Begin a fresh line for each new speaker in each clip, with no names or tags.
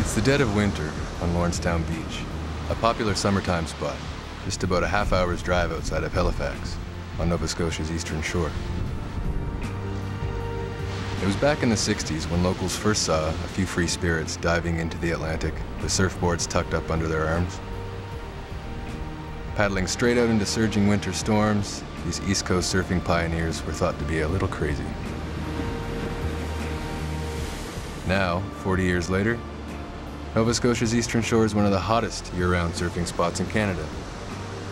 It's the dead of winter on Lawrencetown Beach, a popular summertime spot, just about a half-hour's drive outside of Halifax, on Nova Scotia's eastern shore. It was back in the 60s when locals first saw a few free spirits diving into the Atlantic, with surfboards tucked up under their arms. Paddling straight out into surging winter storms, these East Coast surfing pioneers were thought to be a little crazy. Now, 40 years later, Nova Scotia's eastern shore is one of the hottest year-round surfing spots in Canada,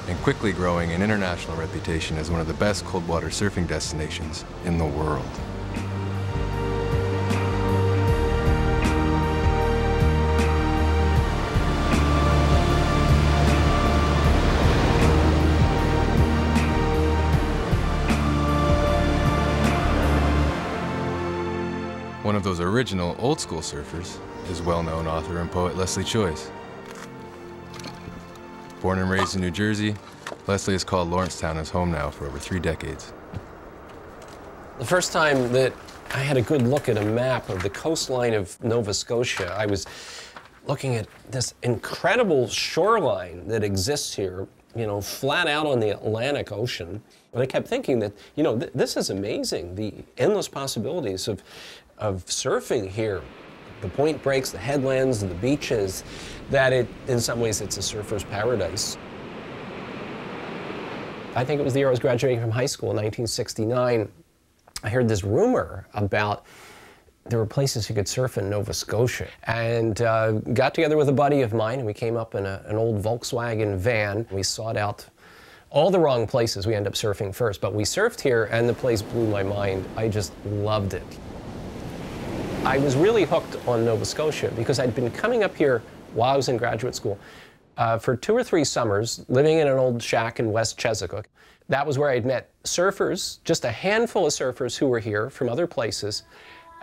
and quickly growing an international reputation as one of the best cold water surfing destinations in the world. One of those original old-school surfers is well-known author and poet Leslie Choice. Born and raised in New Jersey, Leslie has called Lawrencetown his home now for over 3 decades.
The first time that I had a good look at a map of the coastline of Nova Scotia, I was looking at this incredible shoreline that exists here, you know, flat out on the Atlantic Ocean. And I kept thinking that, you know, this is amazing, the endless possibilities of surfing here. The point breaks, the headlands, the beaches, that in some ways it's a surfer's paradise. I think it was the year I was graduating from high school in 1969. I heard this rumor about there were places you could surf in Nova Scotia, and got together with a buddy of mine, and we came up in an old Volkswagen van. We sought out all the wrong places. We ended up surfing first, but we surfed here, and the place blew my mind. I just loved it. I was really hooked on Nova Scotia because I'd been coming up here while I was in graduate school for 2 or 3 summers, living in an old shack in West Chesapeake. That was where I'd met surfers, just a handful of surfers who were here from other places.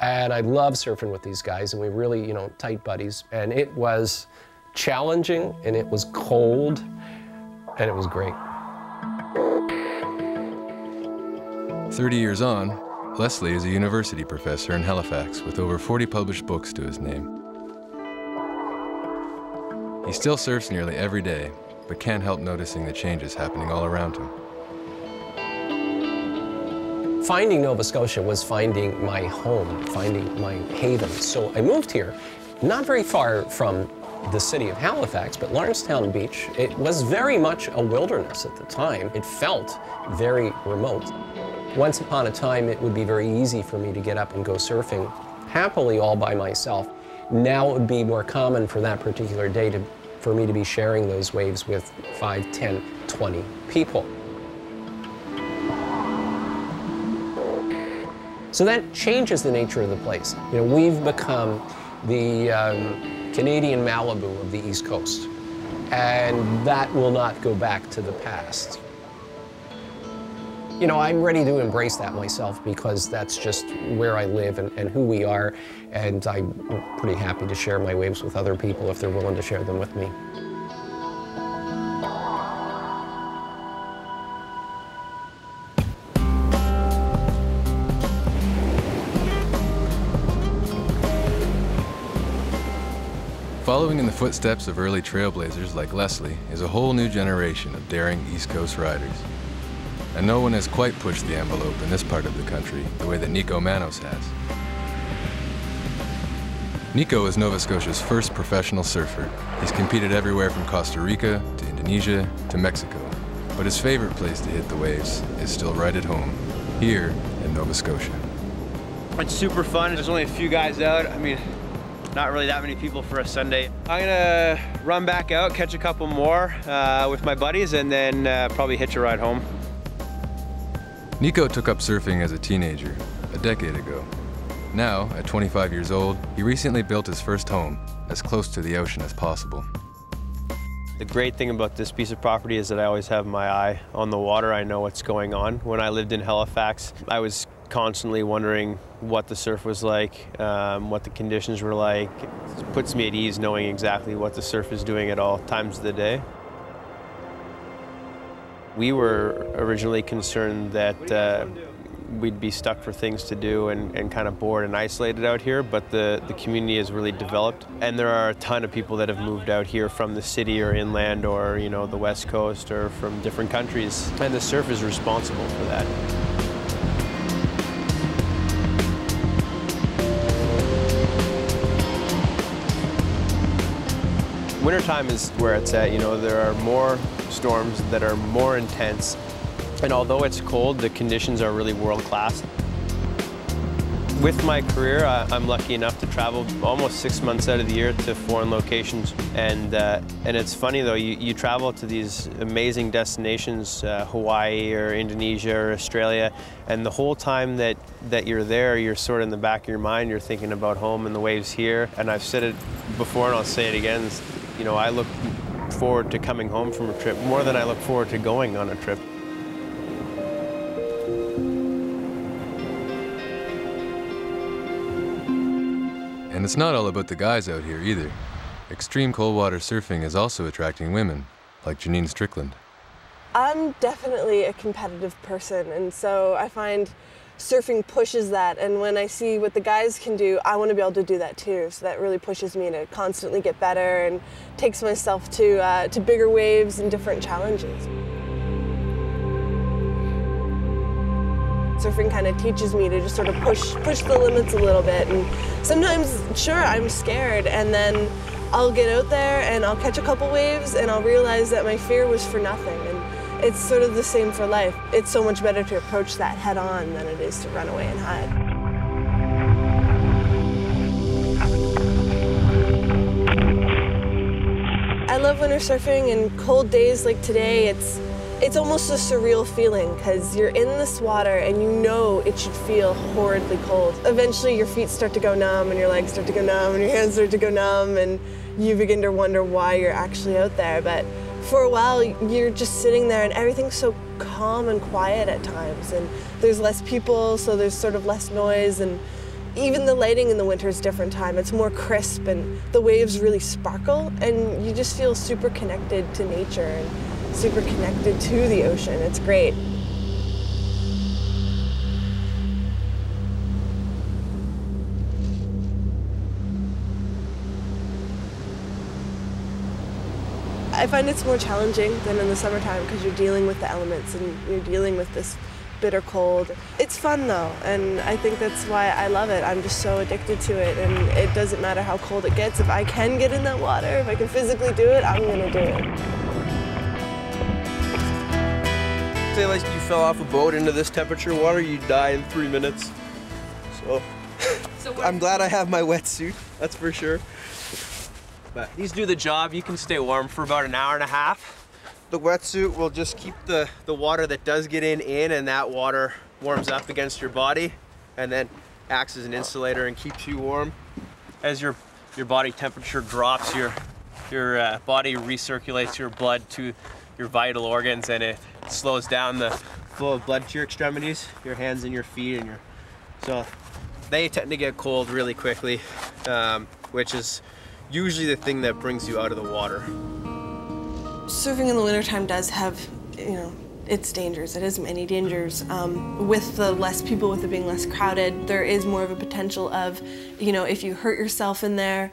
And I loved surfing with these guys, and we really, you know, tight buddies. And it was challenging, and it was cold, and it was great.
30 years on, Leslie is a university professor in Halifax with over 40 published books to his name. He still surfs nearly every day, but can't help noticing the changes happening all around him.
Finding Nova Scotia was finding my home, finding my haven. So I moved here, not very far from the city of Halifax, but Lawrencetown Beach. It was very much a wilderness at the time. It felt very remote. Once upon a time, it would be very easy for me to get up and go surfing, happily all by myself. Now it would be more common for that particular day for me to be sharing those waves with 5, 10, 20 people. So that changes the nature of the place. You know, we've become the Canadian Malibu of the East Coast, and that will not go back to the past. You know, I'm ready to embrace that myself because that's just where I live and who we are, and I'm pretty happy to share my waves with other people if they're willing to share them with me.
Following in the footsteps of early trailblazers like Leslie is a whole new generation of daring East Coast riders. And no one has quite pushed the envelope in this part of the country the way that Nico Manos has. Nico is Nova Scotia's first professional surfer. He's competed everywhere from Costa Rica to Indonesia to Mexico. But his favorite place to hit the waves is still right at home, here in Nova Scotia.
It's super fun. There's only a few guys out. I mean, not really that many people for a Sunday. I'm gonna run back out, catch a couple more with my buddies, and then probably hitch a ride home.
Nico took up surfing as a teenager, a decade ago. Now, at 25 years old, he recently built his first home, as close to the ocean as possible.
The great thing about this piece of property is that I always have my eye on the water. I know what's going on. When I lived in Halifax, I was constantly wondering what the surf was like, what the conditions were like. It puts me at ease knowing exactly what the surf is doing at all times of the day. We were originally concerned that we'd be stuck for things to do and kind of bored and isolated out here, but the community has really developed. And there are a ton of people that have moved out here from the city or inland or, you know, the West Coast or from different countries. And the surf is responsible for that. Wintertime is where it's at. You know, there are more storms that are more intense. And although it's cold, the conditions are really world-class. With my career, I'm lucky enough to travel almost 6 months out of the year to foreign locations. And it's funny though, you travel to these amazing destinations, Hawaii or Indonesia or Australia, and the whole time that you're there, you're sort of in the back of your mind, you're thinking about home and the waves here. And I've said it before and I'll say it again, you know, I look forward to coming home from a trip more than I look forward to going on a trip.
And it's not all about the guys out here either. Extreme cold water surfing is also attracting women, like Janine Strickland.
I'm definitely a competitive person, and so I find surfing pushes that, and when I see what the guys can do, I want to be able to do that too. So that really pushes me to constantly get better and takes myself to bigger waves and different challenges. Surfing kind of teaches me to just sort of push the limits a little bit, and sometimes, sure, I'm scared, and then I'll get out there and I'll catch a couple waves and I'll realize that my fear was for nothing, and it's sort of the same for life. It's so much better to approach that head on than it is to run away and hide. I love winter surfing, and cold days like today, it's almost a surreal feeling because you're in this water and you know it should feel horridly cold. Eventually your feet start to go numb and your legs start to go numb and your hands start to go numb and you begin to wonder why you're actually out there. But for a while you're just sitting there and everything's so calm and quiet at times, and there's less people, so there's sort of less noise, and even the lighting in the winter is different time. It's more crisp and the waves really sparkle and you just feel super connected to nature and super connected to the ocean. It's great. I find it's more challenging than in the summertime because you're dealing with the elements and you're dealing with this bitter cold. It's fun though, and I think that's why I love it. I'm just so addicted to it, and it doesn't matter how cold it gets. If I can get in that water, if I can physically do it, I'm gonna do it.
Say like you fell off a boat into this temperature water, you'd die in 3 minutes. So I'm glad I have my wetsuit, that's for sure. But these do the job. You can stay warm for about an hour and a half. The wetsuit will just keep the water that does get in, and that water warms up against your body and then acts as an insulator and keeps you warm. As your body temperature drops, your body recirculates your blood to your vital organs, and it slows down the flow of blood to your extremities, your hands and your feet, and so they tend to get cold really quickly, which is usually the thing that brings you out of the water.
Surfing in the wintertime does have, you know, its dangers. It has many dangers. With the less people, with it being less crowded, there is more of a potential of, you know, if you hurt yourself in there,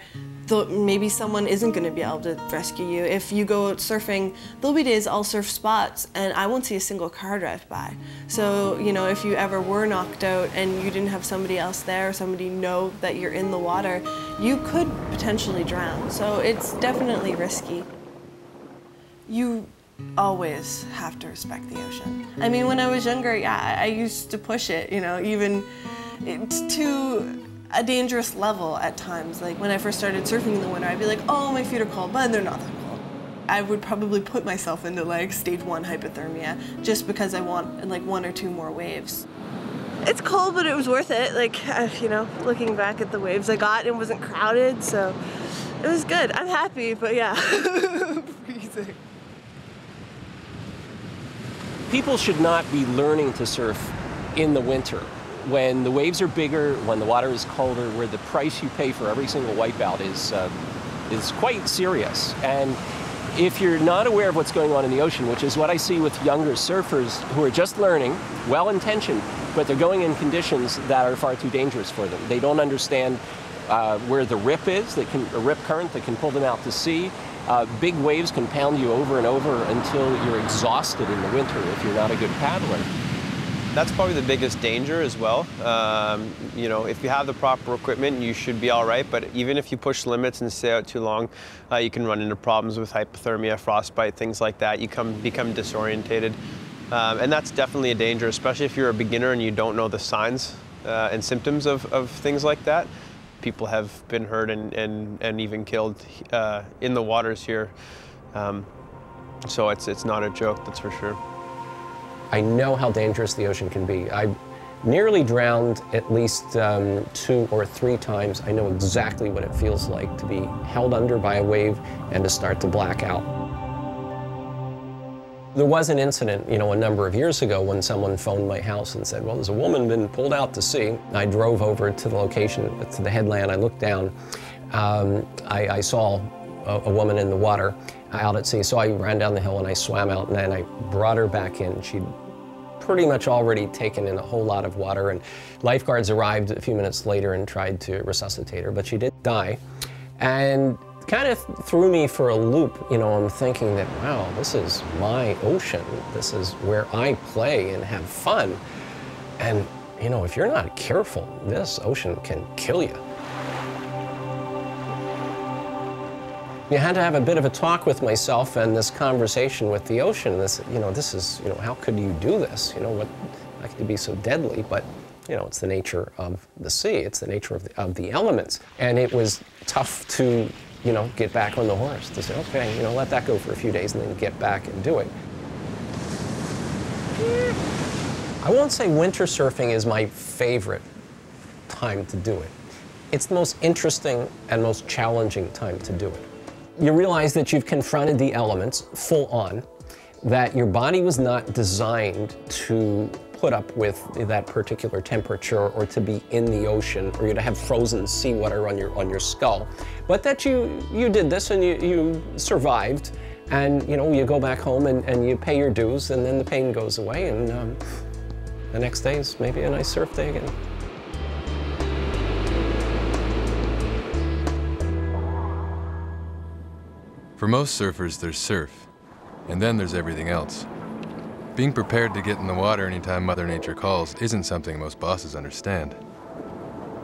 maybe someone isn't going to be able to rescue you. If you go out surfing, there'll be days I'll surf spots and I won't see a single car drive by. So, you know, if you ever were knocked out and you didn't have somebody else there, or somebody know that you're in the water, you could potentially drown. So it's definitely risky. You always have to respect the ocean. I mean, when I was younger, yeah, I used to push it, you know, even to a dangerous level at times. Like when I first started surfing in the winter, I'd be like, oh, my feet are cold, but they're not that cold. I would probably put myself into like stage 1 hypothermia just because I want like 1 or 2 more waves. It's cold, but it was worth it. Like, you know, looking back at the waves I got, it wasn't crowded, so it was good. I'm happy, but yeah, freezing.
People should not be learning to surf in the winter. When the waves are bigger, when the water is colder, where the price you pay for every single wipeout is quite serious. And if you're not aware of what's going on in the ocean, which is what I see with younger surfers who are just learning, well-intentioned, but they're going in conditions that are far too dangerous for them. They don't understand where the rip is, a rip current that can pull them out to sea. Big waves can pound you over and over until you're exhausted in the winter if you're not a good paddler.
That's probably the biggest danger as well. You know, if you have the proper equipment, you should be all right, but even if you push limits and stay out too long, you can run into problems with hypothermia, frostbite, things like that. You become disorientated. And that's definitely a danger, especially if you're a beginner and you don't know the signs and symptoms of things like that. People have been hurt and even killed in the waters here. So it's not a joke, that's for sure.
I know how dangerous the ocean can be. I nearly drowned at least 2 or 3 times. I know exactly what it feels like to be held under by a wave and to start to black out. There was an incident, you know, a number of years ago when someone phoned my house and said, well, there's a woman been pulled out to sea. I drove over to the location, to the headland. I looked down. I saw a woman in the water out at sea. So I ran down the hill and I swam out and then I brought her back in. She'd pretty much already taken in a whole lot of water, and lifeguards arrived a few minutes later and tried to resuscitate her, but she did die. And kind of threw me for a loop. You know, I'm thinking that, wow, this is my ocean. This is where I play and have fun. And, you know, if you're not careful, this ocean can kill you. You had to have a bit of a talk with myself and this conversation with the ocean. This is, how could you do this? You know, how could it be so deadly? But, you know, it's the nature of the sea. It's the nature of the elements. And it was tough to, you know, get back on the horse, to say, okay, you know, let that go for a few days and then get back and do it. I won't say winter surfing is my favorite time to do it. It's the most interesting and most challenging time to do it. You realize that you've confronted the elements full on, that your body was not designed to put up with that particular temperature or to be in the ocean or to have frozen seawater on your skull, but that you did this and you survived, and you know, you go back home and you pay your dues, and then the pain goes away, and the next day is maybe a nice surf day again.
For most surfers, there's surf, and then there's everything else. Being prepared to get in the water anytime Mother Nature calls isn't something most bosses understand.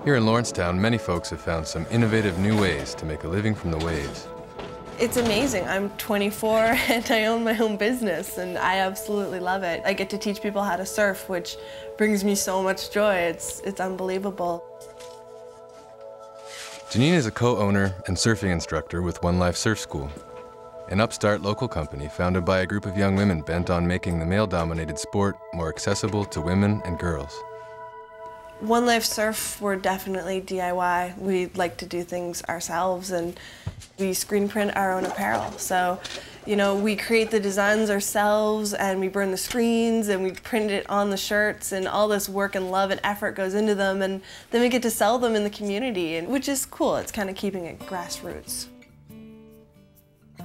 Here in Lawrencetown, many folks have found some innovative new ways to make a living from the waves.
It's amazing. I'm 24 and I own my own business, and I absolutely love it. I get to teach people how to surf, which brings me so much joy. It's unbelievable.
Janine is a co-owner and surfing instructor with One Life Surf School, an upstart local company founded by a group of young women bent on making the male-dominated sport more accessible to women and girls.
One Life Surf, we're definitely DIY. We like to do things ourselves, and we screen print our own apparel. So, you know, we create the designs ourselves, and we burn the screens, and we print it on the shirts, and all this work and love and effort goes into them, and then we get to sell them in the community, which is cool. It's kind of keeping it grassroots.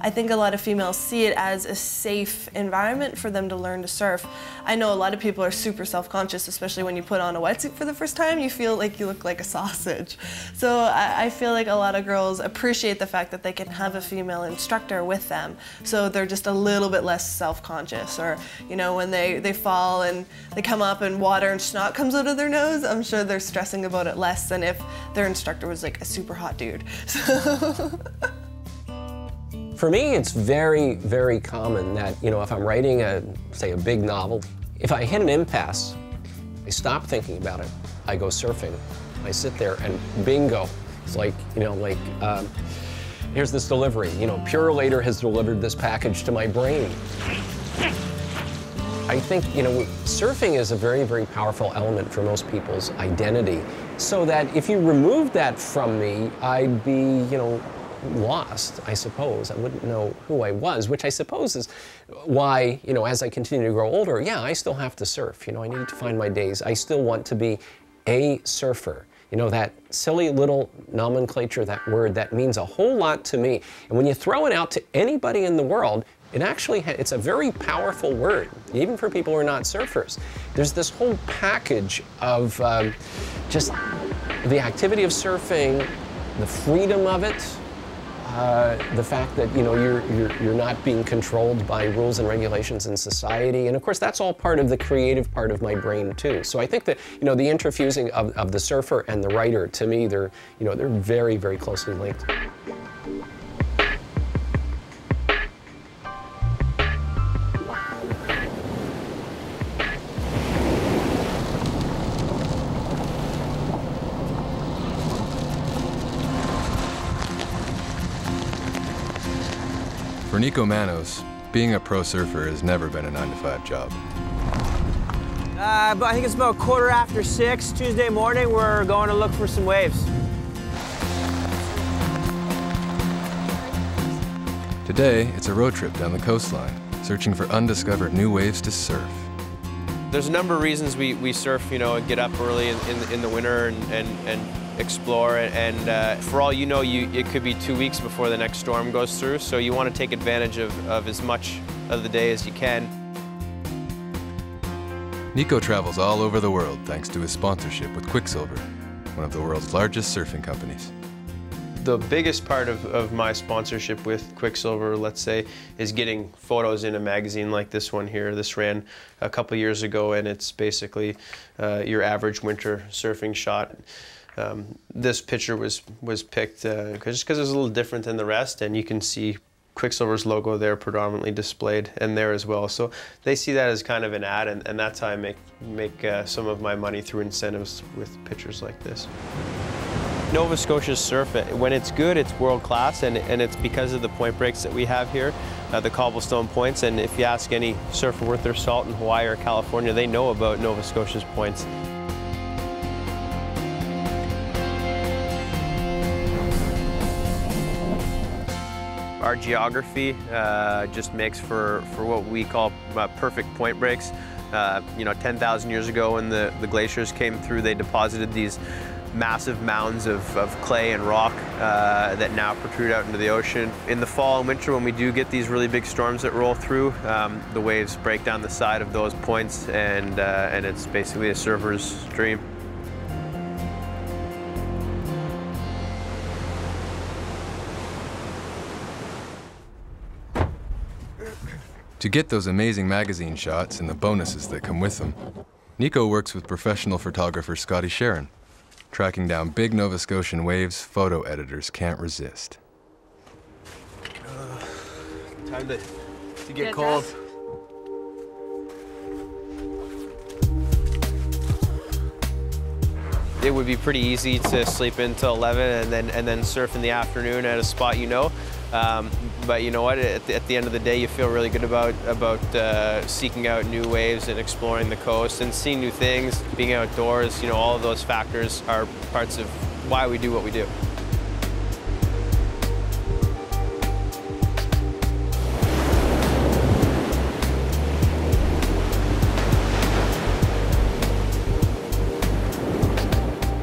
I think a lot of females see it as a safe environment for them to learn to surf. I know a lot of people are super self-conscious, especially when you put on a wetsuit for the first time. You feel like you look like a sausage. So I feel like a lot of girls appreciate the fact that they can have a female instructor with them. So they're just a little bit less self-conscious. Or, you know, when they fall and they come up and water and snot comes out of their nose, I'm sure they're stressing about it less than if their instructor was like a super hot dude. So
For me, it's very, very common that, you know, if I'm writing say a big novel, if I hit an impasse, I stop thinking about it. I go surfing. I sit there and bingo. It's like, you know, like, here's this delivery. You know, Purelator has delivered this package to my brain. I think, you know, surfing is a very, very powerful element for most people's identity. So that if you removed that from me, I'd be, you know, lost, I suppose. I wouldn't know who I was, which I suppose is why, you know, as I continue to grow older, yeah, I still have to surf. You know, I need to find my days. I still want to be a surfer. You know, that silly little nomenclature, that word, that means a whole lot to me. And when you throw it out to anybody in the world, It actually, it's a very powerful word, even for people who are not surfers. There's this whole package of just the activity of surfing, the freedom of it, the fact that you're not being controlled by rules and regulations in society, and of course that's all part of the creative part of my brain too. So I think that the interfusing of the surfer and the writer, to me, they're very, very closely linked.
For Nico Manos, being a pro surfer has never been a 9-to-5 job.
But I think it's about 6:15 Tuesday morning. We're going to look for some waves.
Today, it's a road trip down the coastline, searching for undiscovered new waves to surf.
There's a number of reasons we surf, and get up early in the winter and explore, and for all you know, it could be 2 weeks before the next storm goes through, so you want to take advantage of as much of the day as you can.
Nico travels all over the world thanks to his sponsorship with Quiksilver, one of the world's largest surfing companies.
The biggest part of my sponsorship with Quiksilver, let's say, is getting photos in a magazine like this one here. This ran a couple years ago, and it's basically your average winter surfing shot. This picture was picked just because it's a little different than the rest, and you can see Quiksilver's logo there predominantly displayed, and there as well. So they see that as kind of an ad, and that's how I make some of my money through incentives with pictures like this. Nova Scotia's surf, when it's good, it's world class, and it's because of the point breaks that we have here, the cobblestone points. And if you ask any surfer worth their salt in Hawaii or California, they know about Nova Scotia's points. Our geography just makes for what we call perfect point breaks. 10,000 years ago when the glaciers came through, they deposited these massive mounds of clay and rock that now protrude out into the ocean. In the fall and winter, when we do get these really big storms that roll through, the waves break down the side of those points, and it's basically a surfer's dream.
To get those amazing magazine shots and the bonuses that come with them, Nico works with professional photographer Scotty Sharon, tracking down big Nova Scotian waves photo editors can't resist.
Time to get cold. It would be pretty easy to sleep until 11 and then surf in the afternoon at a spot you know. But you know what? At the end of the day, you feel really good about seeking out new waves and exploring the coast and seeing new things, being outdoors. All of those factors are parts of why we do what we do.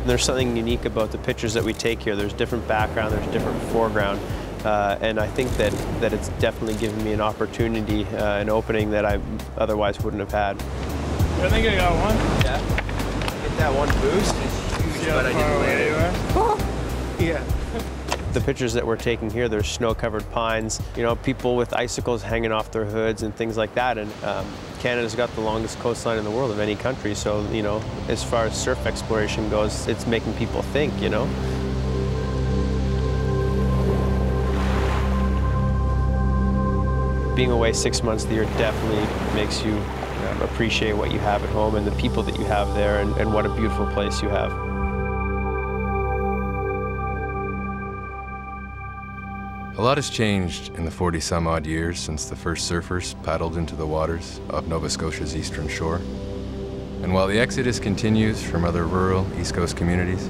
There's something unique about the pictures that we take here. There's different background, there's different foreground. And I think that it's definitely given me an opportunity, an opening that I otherwise wouldn't have had.
I think I got one.
Yeah. Get that one boost. It's huge, but I didn't land it. Yeah. The pictures that we're taking here, there's snow-covered pines, people with icicles hanging off their hoods and things like that. And Canada's got the longest coastline in the world of any country. So, as far as surf exploration goes, it's making people think, Being away 6 months of the year definitely makes you appreciate what you have at home and the people that you have there, and what a beautiful place you have.
A lot has changed in the 40-some-odd years since the first surfers paddled into the waters of Nova Scotia's eastern shore. And while the exodus continues from other rural East Coast communities,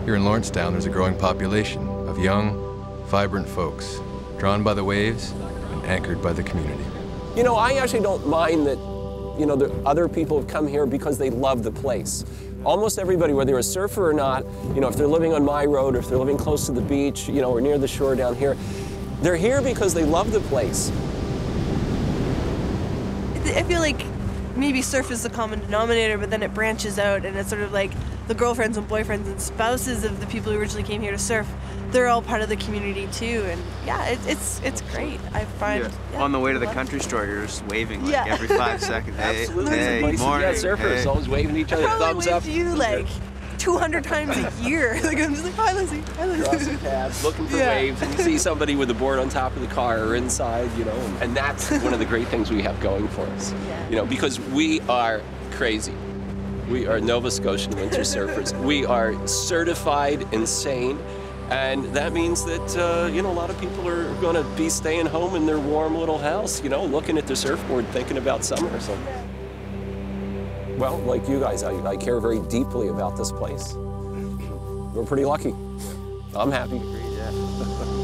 here in Lawrencetown there's a growing population of young, vibrant folks drawn by the waves and anchored by the community.
I actually don't mind that, the other people have come here because they love the place. Almost everybody, whether you're a surfer or not, if they're living on my road or if they're living close to the beach, or near the shore down here, they're here because they love the place.
I feel like maybe surf is the common denominator, but then it branches out, and it's sort of like the girlfriends and boyfriends and spouses of the people who originally came here to surf. They're all part of the community too, and yeah, it's great. I find
on the way to the country store, you're just waving like every 5 seconds. Hey,
Absolutely.
hey,
Nice
morning.
Yeah, surfers always waving to each other, thumbs up.
I you like 200 times a year. Like I'm just like, hi Lizzie, hi Lizzie.
Crossing paths, looking for waves, and you see somebody with a board on top of the car or inside, you know, and that's one of the great things we have going for us. You know, because we are crazy. We are Nova Scotian winter surfers. We are certified insane. And that means that, you know, a lot of people are going to be staying home in their warm little house, you know, looking at their surfboard, thinking about summer. So, well, like you guys, I care very deeply about this place. We're pretty lucky. I'm happy.
Yeah.